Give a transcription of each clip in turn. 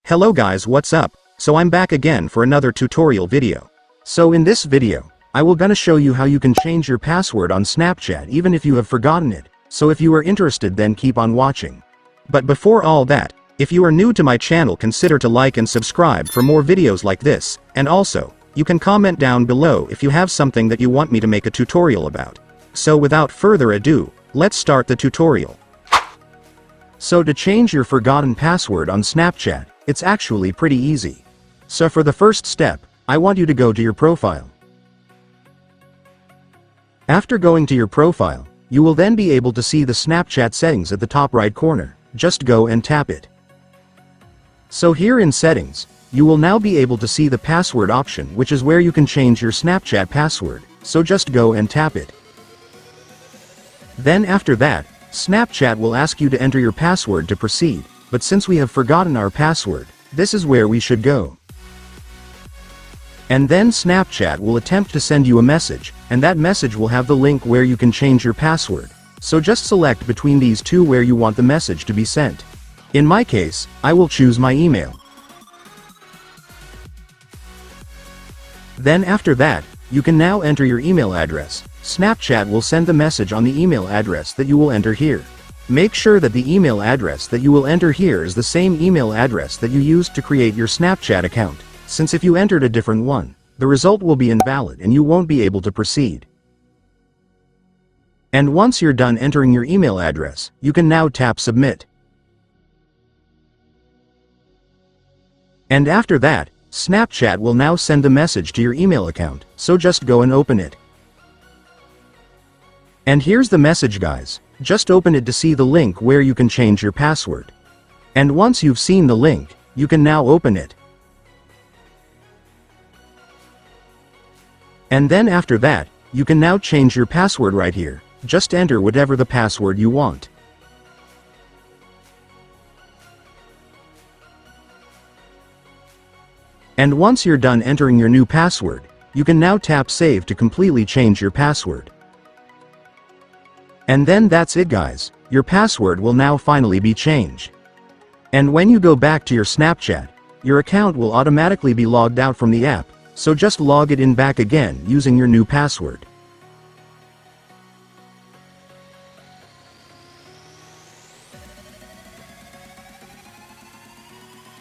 Hello guys, what's up? So I'm back again for another tutorial video. So in this video, I will gonna show you how you can change your password on Snapchat even if you have forgotten it. So if you are interested, then keep on watching. But before all that, if you are new to my channel, consider to like and subscribe for more videos like this, and also, you can comment down below if you have something that you want me to make a tutorial about. So without further ado, let's start the tutorial. So to change your forgotten password on Snapchat, it's actually pretty easy. So for the first step, I want you to go to your profile. After going to your profile, you will then be able to see the Snapchat settings at the top right corner. Just go and tap it. So here in settings, you will now be able to see the password option, which is where you can change your Snapchat password. So just go and tap it. Then after that, Snapchat will ask you to enter your password to proceed, but since we have forgotten our password, this is where we should go. And then Snapchat will attempt to send you a message, and that message will have the link where you can change your password. So just select between these two where you want the message to be sent. In my case, I will choose my email. Then after that, you can now enter your email address. Snapchat will send the message on the email address that you will enter here. Make sure that the email address that you will enter here is the same email address that you used to create your Snapchat account, since if you entered a different one, the result will be invalid and you won't be able to proceed. And once you're done entering your email address, you can now tap Submit. And after that, Snapchat will now send the message to your email account, so just go and open it. And here's the message, guys. Just open it to see the link where you can change your password. And once you've seen the link, you can now open it. And then after that, you can now change your password right here. Just enter whatever the password you want. And once you're done entering your new password, you can now tap Save to completely change your password. And then that's it, guys. Your password will now finally be changed. And when you go back to your Snapchat, your account will automatically be logged out from the app, so just log it in back again using your new password.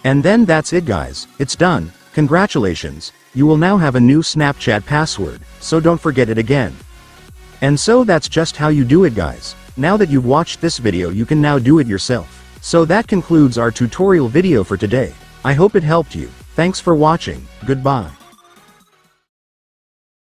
And then that's it, guys. It's done. Congratulations. You will now have a new Snapchat password, so don't forget it again. And so that's just how you do it, guys. Now that you've watched this video, you can now do it yourself. So that concludes our tutorial video for today. I hope it helped you. Thanks for watching. Goodbye.